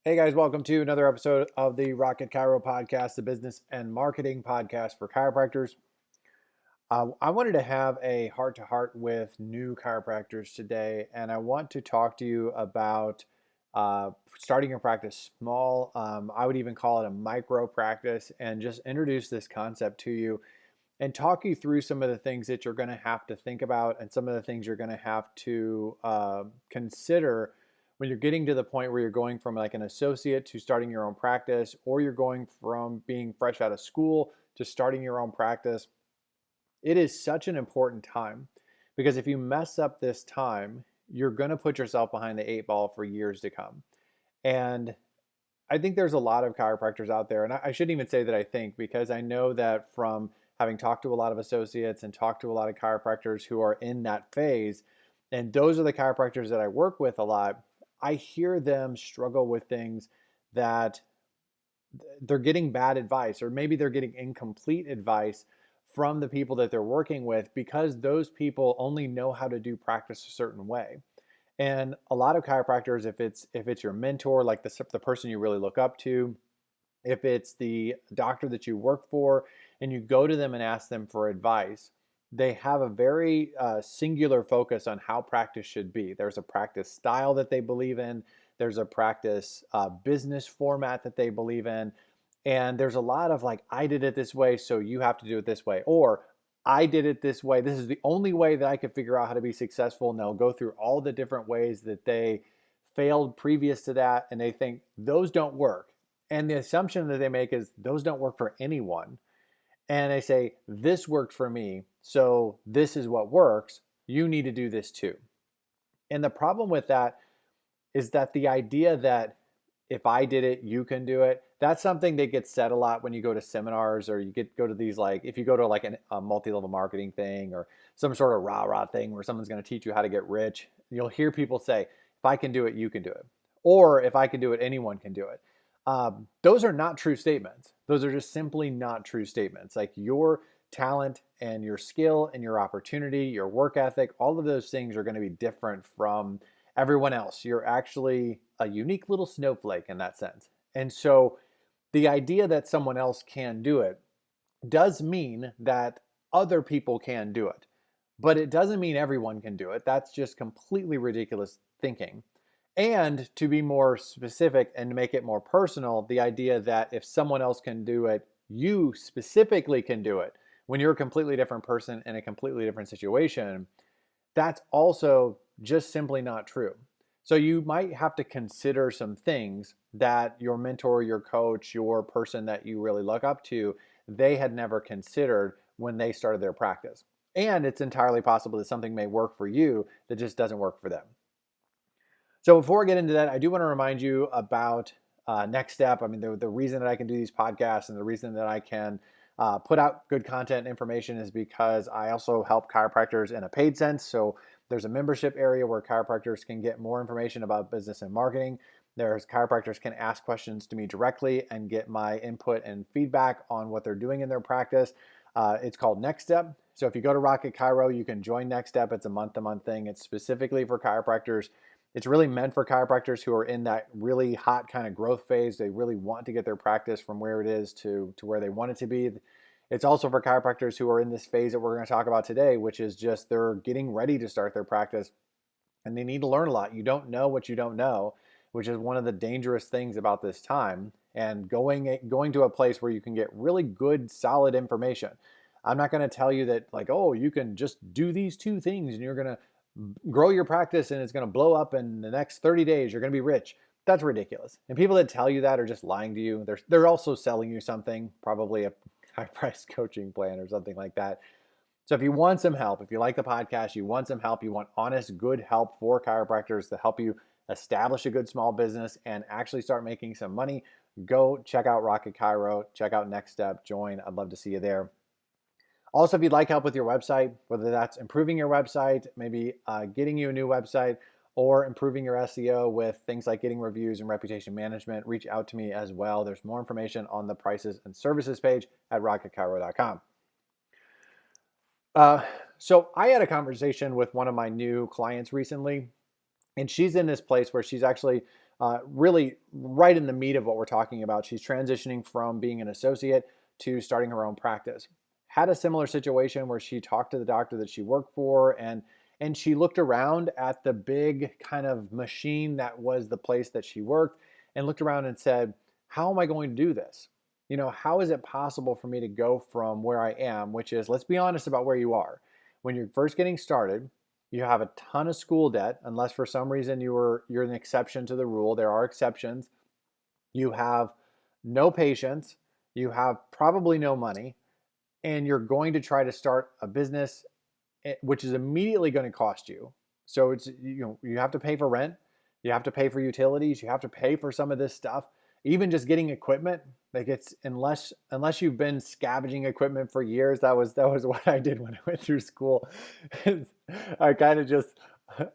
Hey guys, welcome to another episode of the Rocket Chiro podcast, the business and marketing podcast for chiropractors. I wanted to have a heart to heart with new chiropractors today, and I want to talk to you about starting your practice small. I would even call it a micro practice, and just introduce this concept to you and talk you through some of the things that you're going to have to think about and some of the things you're going to have to consider when you're getting to the point where you're going from like an associate to starting your own practice, or you're going from being fresh out of school to starting your own practice. It is such an important time because if you mess up this time, you're going to put yourself behind the eight ball for years to come. And I think there's a lot of chiropractors out there, and I shouldn't even say that I think, because I know that from having talked to a lot of associates and talked to a lot of chiropractors who are in that phase, and those are the chiropractors that I work with a lot. I hear them struggle with things that they're getting bad advice, or maybe they're getting incomplete advice from the people that they're working with, because those people only know how to do practice a certain way. And a lot of chiropractors, if it's your mentor, like the person you really look up to, if it's the doctor that you work for, and you go to them and ask them for advice, they have a very singular focus on how practice should be. There's a practice style that they believe in. There's a practice business format that they believe in. And there's a lot of like, I did it this way, so you have to do it this way. Or I did it this way. This is the only way that I could figure out how to be successful. And they'll go through all the different ways that they failed previous to that. And they think those don't work. And the assumption that they make is those don't work for anyone. And they say, this worked for me, so this is what works. You need to do this too. And the problem with that is that the idea that if I did it, you can do it. That's something that gets said a lot when you go to seminars, or you go to these, like if you go to like a multi-level marketing thing or some sort of rah-rah thing where someone's going to teach you how to get rich. You'll hear people say, if I can do it, you can do it. Or if I can do it, anyone can do it. Those are not true statements. Those are just simply not true statements. Like your talent and your skill and your opportunity, your work ethic, all of those things are going to be different from everyone else. You're actually a unique little snowflake in that sense. And so the idea that someone else can do it does mean that other people can do it, but it doesn't mean everyone can do it. That's just completely ridiculous thinking. And to be more specific and to make it more personal, the idea that if someone else can do it, you specifically can do it when you're a completely different person in a completely different situation, that's also just simply not true. So you might have to consider some things that your mentor, your coach, your person that you really look up to, they had never considered when they started their practice. And it's entirely possible that something may work for you that just doesn't work for them. So before I get into that, I do want to remind you about Next Step. I mean, the reason that I can do these podcasts and the reason that I can put out good content and information is because I also help chiropractors in a paid sense. So there's a membership area where chiropractors can get more information about business and marketing. There's chiropractors can ask questions to me directly and get my input and feedback on what they're doing in their practice. It's called Next Step. So if you go to Rocket Chiro, you can join Next Step. It's a month-to-month thing. It's specifically for chiropractors. It's really meant for chiropractors who are in that really hot kind of growth phase. They really want to get their practice from where it is to where they want it to be. It's also for chiropractors who are in this phase that we're going to talk about today, which is just they're getting ready to start their practice and they need to learn a lot. You don't know what you don't know, which is one of the dangerous things about this time. And going to a place where you can get really good, solid information. I'm not going to tell you that like, oh, you can just do these two things and you're going to grow your practice and it's going to blow up in the next 30 days. You're going to be rich. That's ridiculous. And people that tell you that are just lying to you. They're also selling you something, probably a high price coaching plan or something like that. So if you want some help, if you like the podcast, you want some help, you want honest, good help for chiropractors to help you establish a good small business and actually start making some money, go check out Rocket Chiro, check out Next Step, join. I'd love to see you there. Also, if you'd like help with your website, whether that's improving your website, maybe getting you a new website, or improving your SEO with things like getting reviews and reputation management, reach out to me as well. There's more information on the prices and services page at rocketchiro.com. So I had a conversation with one of my new clients recently, and she's in this place where she's actually really right in the meat of what we're talking about. She's transitioning from being an associate to starting her own practice. Had a similar situation where she talked to the doctor that she worked for, and she looked around at the big kind of machine that was the place that she worked, and looked around and said, how am I going to do this? How is it possible for me to go from where I am, which is, let's be honest about where you are. When you're first getting started, you have a ton of school debt, unless for some reason you're an exception to the rule. There are exceptions. You have no patience, you have probably no money, and you're going to try to start a business which is immediately going to cost you. So it's, you have to pay for rent, you have to pay for utilities, you have to pay for some of this stuff. Even just getting equipment, like it's unless you've been scavenging equipment for years. That was what I did when I went through school. I kind of just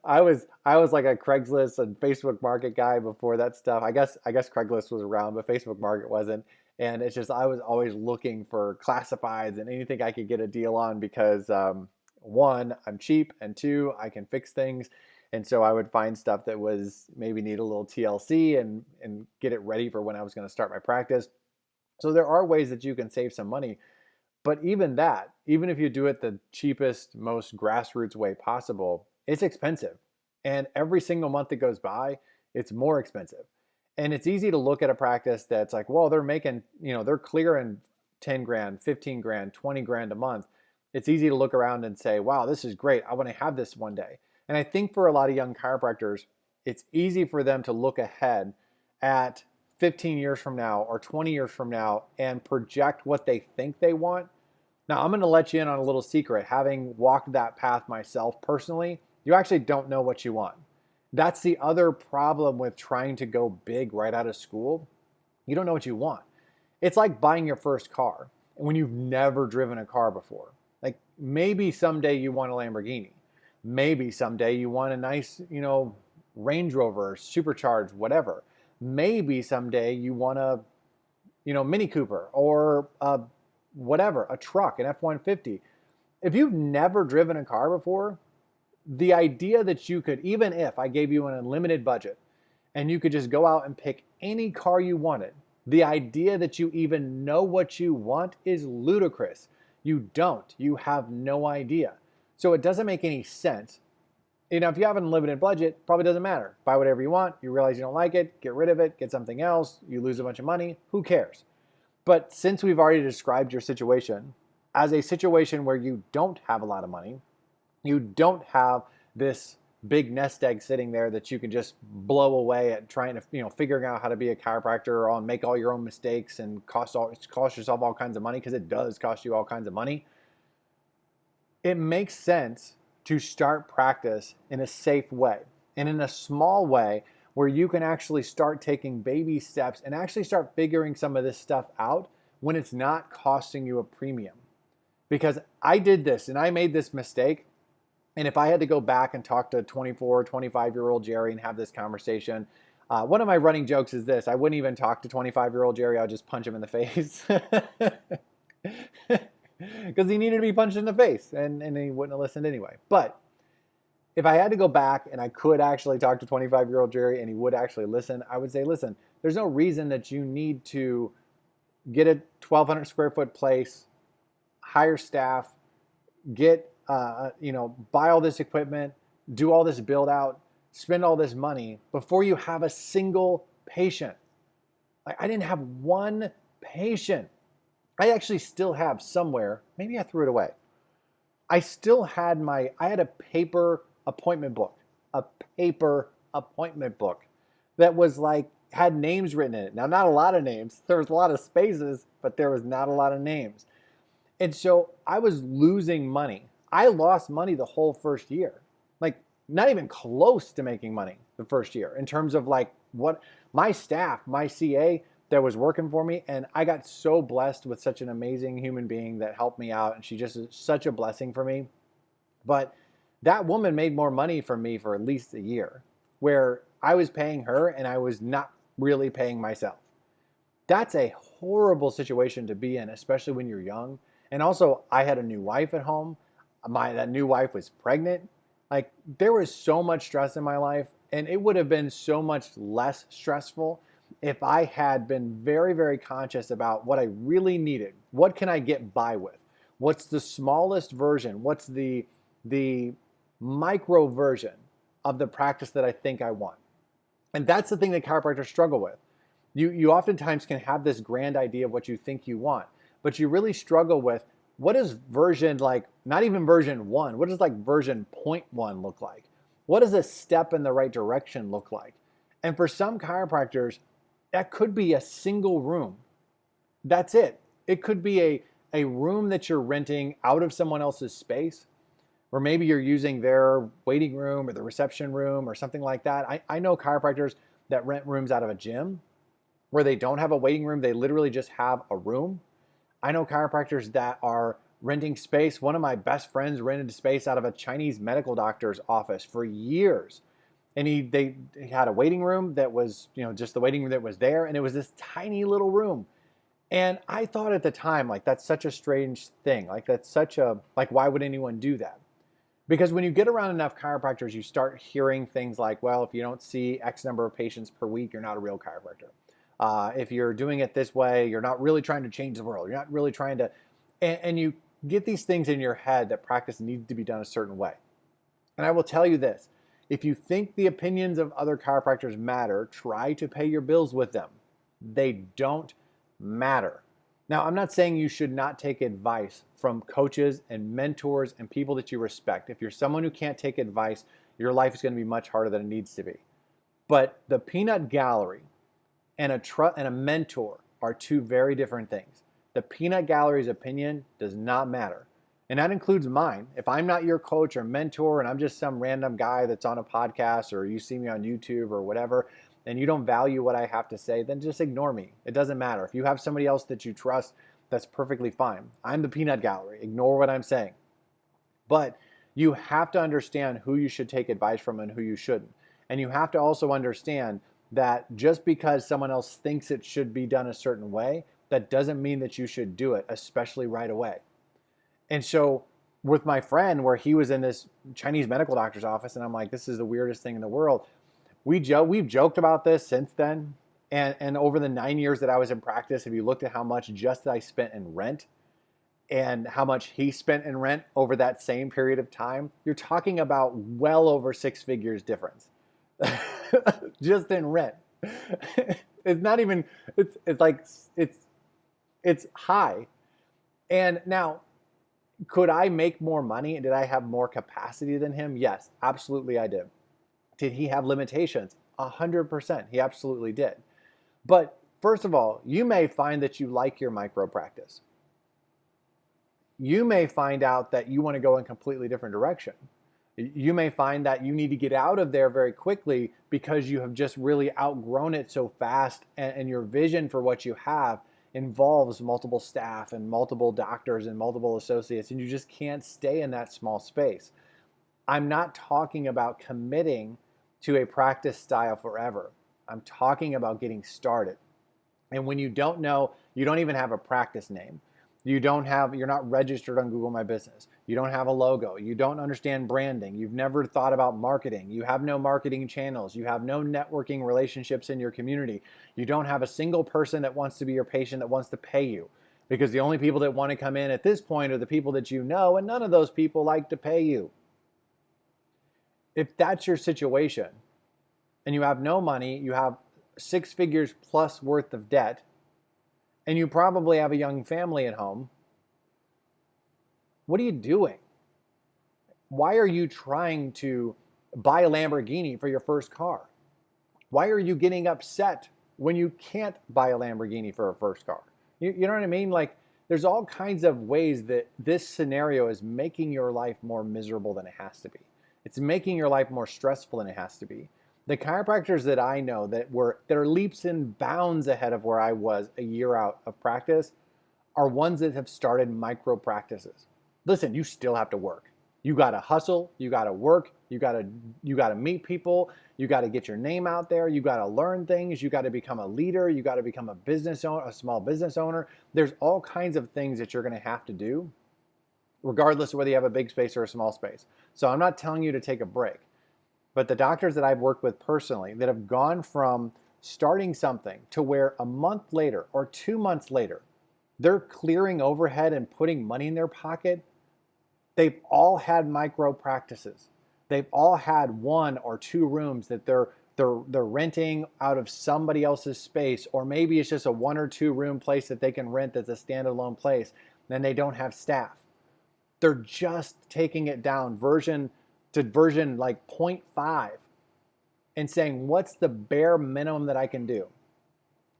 I was like a Craigslist and Facebook Market guy before that stuff. I guess Craigslist was around, but Facebook Market wasn't. And it's just I was always looking for classifieds and anything I could get a deal on because one, I'm cheap, and two, I can fix things. And so I would find stuff that was maybe need a little TLC and get it ready for when I was going to start my practice. So there are ways that you can save some money. But even that, even if you do it the cheapest, most grassroots way possible, it's expensive. And every single month that goes by, it's more expensive. And it's easy to look at a practice that's like, well, they're making, they're clearing 10 grand, 15 grand, 20 grand a month. It's easy to look around and say, wow, this is great. I want to have this one day. And I think for a lot of young chiropractors, it's easy for them to look ahead at 15 years from now or 20 years from now and project what they think they want. Now, I'm going to let you in on a little secret. Having walked that path myself personally, you actually don't know what you want. That's the other problem with trying to go big right out of school. You don't know what you want. It's like buying your first car when you've never driven a car before. Like maybe someday you want a Lamborghini. Maybe someday you want a nice, Range Rover, supercharged, whatever. Maybe someday you want a, Mini Cooper or whatever, a truck, an F-150. If you've never driven a car before, the idea that you could, even if I gave you an unlimited budget and you could just go out and pick any car you wanted, the idea that you even know what you want is ludicrous. You don't. You have no idea. So it doesn't make any sense. If you have an unlimited budget, probably doesn't matter. Buy whatever you want. You realize you don't like it, get rid of it, get something else. You lose a bunch of money. Who cares? But since we've already described your situation as a situation where you don't have a lot of money, you don't have this big nest egg sitting there that you can just blow away at trying to, figuring out how to be a chiropractor or make all your own mistakes and cost yourself all kinds of money, because it does cost you all kinds of money. It makes sense to start practice in a safe way and in a small way where you can actually start taking baby steps and actually start figuring some of this stuff out when it's not costing you a premium. Because I did this and I made this mistake. And if I had to go back and talk to 24, 25-year-old Jerry and have this conversation, one of my running jokes is this: I wouldn't even talk to 25-year-old Jerry, I'd just punch him in the face. Because he needed to be punched in the face and he wouldn't have listened anyway. But if I had to go back and I could actually talk to 25-year-old Jerry and he would actually listen, I would say, listen, there's no reason that you need to get a 1,200 square foot place, hire staff, get, buy all this equipment, do all this build out, spend all this money before you have a single patient. Like, I didn't have one patient. I actually still have somewhere, maybe I threw it away. I still had I had a paper appointment book that was like, had names written in it. Now, not a lot of names. There was a lot of spaces, but there was not a lot of names. And so I was losing money. I lost money the whole first year. Like, not even close to making money the first year in terms of like what my staff, my CA that was working for me. And I got so blessed with such an amazing human being that helped me out. And she just is such a blessing for me. But that woman made more money from me for at least a year, where I was paying her and I was not really paying myself. That's a horrible situation to be in, especially when you're young. And also, I had a new wife at home. That new wife was pregnant. Like, there was so much stress in my life. And it would have been so much less stressful if I had been very, very conscious about what I really needed. What can I get by with? What's the smallest version? What's the micro version of the practice that I think I want? And that's the thing that chiropractors struggle with. You oftentimes can have this grand idea of what you think you want, but you really struggle with what is version, like not even version 1, what does like version 0.1 look like? What does a step in the right direction look like? And for some chiropractors, that could be a single room. That's it. It could be a room that you're renting out of someone else's space, or maybe you're using their waiting room or the reception room or something like that. I know chiropractors that rent rooms out of a gym where they don't have a waiting room. They literally just have a room. I know chiropractors that are renting space. One of my best friends rented space out of a Chinese medical doctor's office for years. And they had a waiting room that was, just the waiting room that was there. And it was this tiny little room. And I thought at the time, like, that's such a strange thing. Like, why would anyone do that? Because when you get around enough chiropractors, you start hearing things like, well, if you don't see X number of patients per week, you're not a real chiropractor. If you're doing it this way, you're not really trying to change the world. You're not really trying to, and you get these things in your head that practice needs to be done a certain way. And I will tell you this, if you think the opinions of other chiropractors matter, try to pay your bills with them. They don't matter. Now, I'm not saying you should not take advice from coaches and mentors and people that you respect. If you're someone who can't take advice, your life is going to be much harder than it needs to be. But the peanut gallery and a mentor are two very different things. The peanut gallery's opinion does not matter. And that includes mine. If I'm not your coach or mentor and I'm just some random guy that's on a podcast or you see me on YouTube or whatever, and you don't value what I have to say, then just ignore me. It doesn't matter. If you have somebody else that you trust, that's perfectly fine. I'm the peanut gallery. Ignore what I'm saying. But you have to understand who you should take advice from and who you shouldn't. And you have to also understand that just because someone else thinks it should be done a certain way, that doesn't mean that you should do it, especially right away. And so with my friend, where he was in this Chinese medical doctor's office, and I'm like, this is the weirdest thing in the world. We've joked about this since then. And over the 9 years that I was in practice, if you looked at how much just I spent in rent and how much he spent in rent over that same period of time, you're talking about well over 6 figures difference just in rent. It's not even, it's high. And now, could I make more money and did I have more capacity than him? Yes, absolutely I did. Did he have limitations? 100%. He absolutely did. But first of all, you may find that you like your micro practice. You may find out that you want to go in a completely different direction. You may find that you need to get out of there very quickly because you have just really outgrown it so fast, and your vision for what you have involves multiple staff and multiple doctors and multiple associates, and you just can't stay in that small space. I'm not talking about committing to a practice style forever. I'm talking about getting started. And when you don't know, you don't even have a practice name. You're not registered on Google My Business. You don't have a logo. You don't understand branding. You've never thought about marketing. You have no marketing channels. You have no networking relationships in your community. You don't have a single person that wants to be your patient that wants to pay you, because the only people that want to come in at this point are the people that you know, and none of those people like to pay you. If that's your situation and you have no money, you have 6 figures plus worth of debt, and you probably have a young family at home, what are you doing? Why are you trying to buy a Lamborghini for your first car? Why are you getting upset when you can't buy a Lamborghini for a first car? You know what I mean? Like, there's all kinds of ways that this scenario is making your life more miserable than it has to be. It's making your life more stressful than it has to be. The chiropractors that I know that are leaps and bounds ahead of where I was a year out of practice are ones that have started micro practices. Listen, you still have to work. You got to hustle, you got to work, you got to meet people, you got to get your name out there, you got to learn things, you got to become a leader, you got to become a business owner, a small business owner. There's all kinds of things that you're going to have to do, regardless of whether you have a big space or a small space. So I'm not telling you to take a break. But the doctors that I've worked with personally that have gone from starting something to where a month later or 2 months later, they're clearing overhead and putting money in their pocket, they've all had micro practices. They've all had 1 or 2 rooms that they're renting out of somebody else's space, or maybe it's just a 1 or 2 room place that they can rent that's a standalone place, and they don't have staff. They're just taking it down version to version like zero point 0.5 and saying, what's the bare minimum that I can do?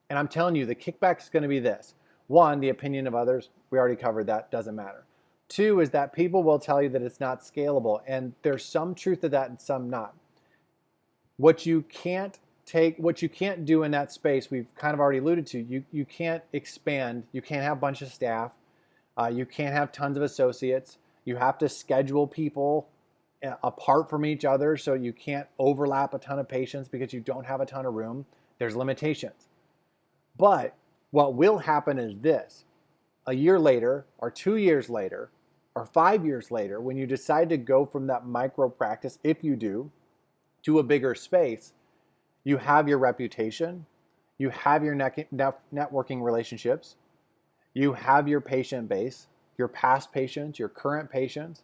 And I'm telling you, the kickback is going to be this. 1, the opinion of others. We already covered that. Doesn't matter. 2 is that people will tell you that it's not scalable. And there's some truth to that and some not. What you can't do in that space, we've kind of already alluded to. You can't expand. You can't have a bunch of staff. You can't have tons of associates. You have to schedule people apart from each other, so you can't overlap a ton of patients because you don't have a ton of room. There's limitations. But what will happen is this: a year later, or 2 years later, or 5 years later, when you decide to go from that micro practice, if you do, to a bigger space, you have your reputation, you have your networking relationships, you have your patient base, your past patients, your current patients.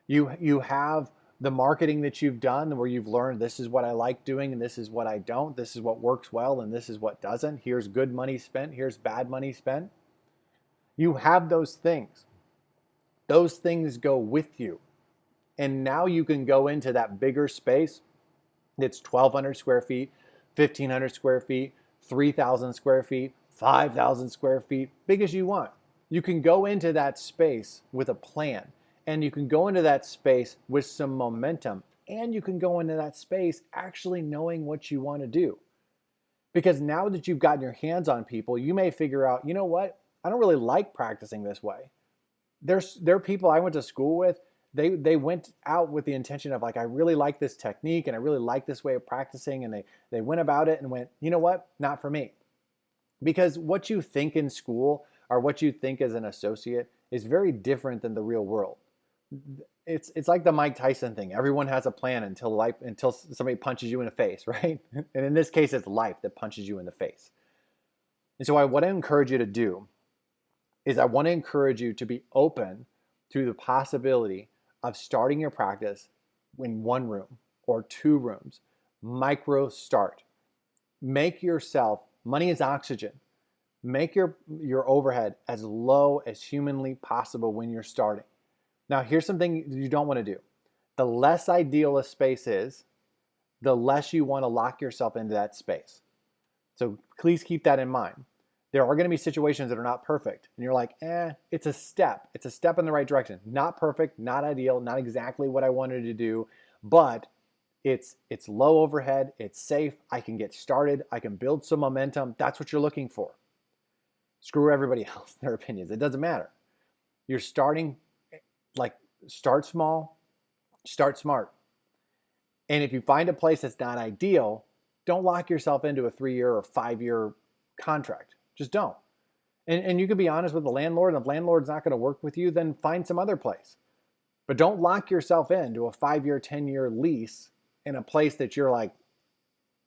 You have the marketing that you've done where you've learned this is what I like doing and this is what I don't. This is what works well and this is what doesn't. Here's good money spent. Here's bad money spent. You have those things. Those things go with you. And now you can go into that bigger space. It's 1,200 square feet, 1,500 square feet, 3,000 square feet, 5,000 square feet, big as you want. You can go into that space with a plan. And you can go into that space with some momentum, and you can go into that space actually knowing what you want to do. Because now that you've gotten your hands on people, you may figure out, you know what? I don't really like practicing this way. There are people I went to school with, they went out with the intention of like, I really like this technique and I really like this way of practicing, and they went about it and went, you know what? Not for me. Because what you think in school or what you think as an associate is very different than the real world. It's like the Mike Tyson thing. Everyone has a plan until somebody punches you in the face, right? And in this case, it's life that punches you in the face. And so what I encourage you to do is I want to encourage you to be open to the possibility of starting your practice in 1 room or 2 rooms. Micro start. Make yourself, money is oxygen. Make your overhead as low as humanly possible when you're starting. Now, here's something you don't want to do. The less ideal a space is, the less you want to lock yourself into that space. So please keep that in mind. There are going to be situations that are not perfect. And you're like, it's a step. It's a step in the right direction. Not perfect, not ideal, not exactly what I wanted to do, but it's low overhead, it's safe, I can get started, I can build some momentum. That's what you're looking for. Screw everybody else, their opinions. It doesn't matter. You're starting, start small, start smart. And if you find a place that's not ideal, don't lock yourself into a 3-year or 5-year contract. Just don't. And you can be honest with the landlord, and if the landlord's not going to work with you, then find some other place. But don't lock yourself into a 5-year, 10-year lease in a place that you're like,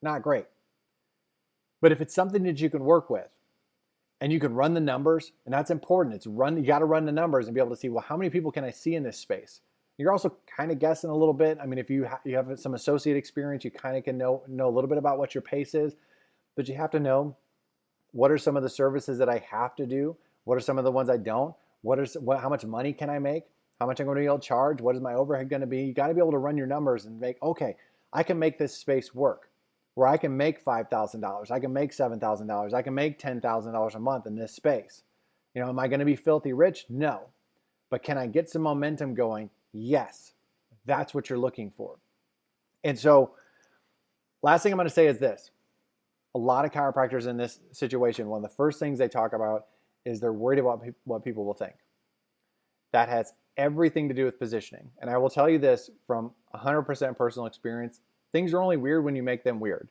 not great. But if it's something that you can work with and you can run the numbers, and that's important. You got to run the numbers and be able to see, well, how many people can I see in this space? You're also kind of guessing a little bit. I mean, if you have some associate experience, you kind of can know a little bit about what your pace is, but you have to know, what are some of the services that I have to do? What are some of the ones I don't? How much money can I make? How much I'm going to be able to charge? What is my overhead going to be? You got to be able to run your numbers and make, okay, I can make this space work where I can make $5,000. I can make $7,000. I can make $10,000 a month in this space. Am I going to be filthy rich? No. But can I get some momentum going? Yes. That's what you're looking for. And so last thing I'm going to say is this. A lot of chiropractors in this situation, one of the first things they talk about is they're worried about what people will think. That has everything to do with positioning. And I will tell you this from 100% personal experience, things are only weird when you make them weird.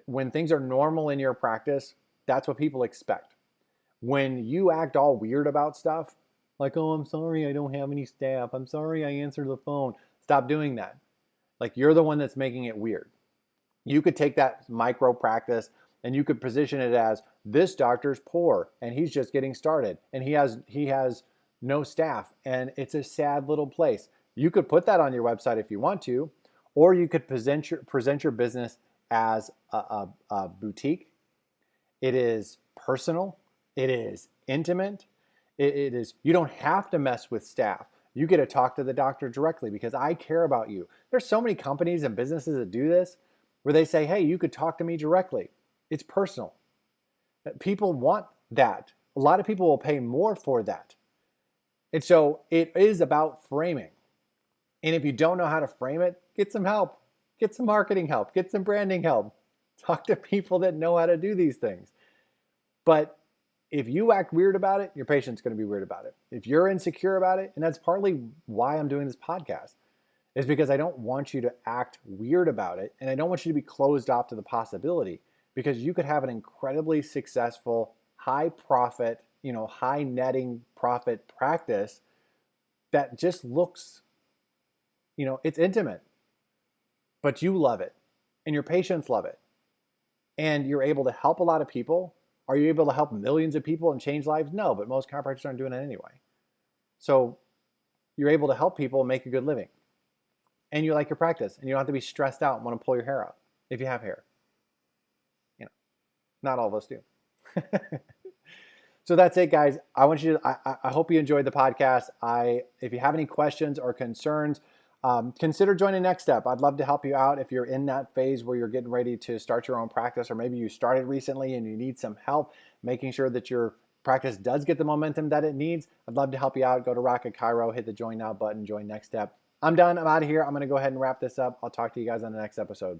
When things are normal in your practice, that's what people expect. When you act all weird about stuff, like, oh, I'm sorry, I don't have any staff. I'm sorry, I answered the phone. Stop doing that. Like you're the one that's making it weird. You could take that micro practice and you could position it as this doctor's poor and he's just getting started and he has no staff and it's a sad little place. You could put that on your website if you want to, or you could present your business as a boutique. It is personal. It is intimate. It is, you don't have to mess with staff. You get to talk to the doctor directly because I care about you. There's so many companies and businesses that do this where they say, hey, you could talk to me directly. It's personal. People want that. A lot of people will pay more for that. And so it is about framing. And if you don't know how to frame it, get some help. Get some marketing help. Get some branding help. Talk to people that know how to do these things. But if you act weird about it, your patient's going to be weird about it. If you're insecure about it, and that's partly why I'm doing this podcast, is because I don't want you to act weird about it. And I don't want you to be closed off to the possibility, because you could have an incredibly successful, high profit, high netting profit practice that just looks, it's intimate, but you love it and your patients love it. And you're able to help a lot of people. Are you able to help millions of people and change lives? No, but most chiropractors aren't doing it anyway. So you're able to help people and make a good living. And you like your practice and you don't have to be stressed out and want to pull your hair out if you have hair. Not all of us do. So that's it, guys. I hope you enjoyed the podcast. If you have any questions or concerns, consider joining Next Step. I'd love to help you out if you're in that phase where you're getting ready to start your own practice, or maybe you started recently and you need some help making sure that your practice does get the momentum that it needs. I'd love to help you out. Go to Rocket Chiro, hit the join now button, join Next Step. I'm done. I'm out of here. I'm going to go ahead and wrap this up. I'll talk to you guys on the next episode.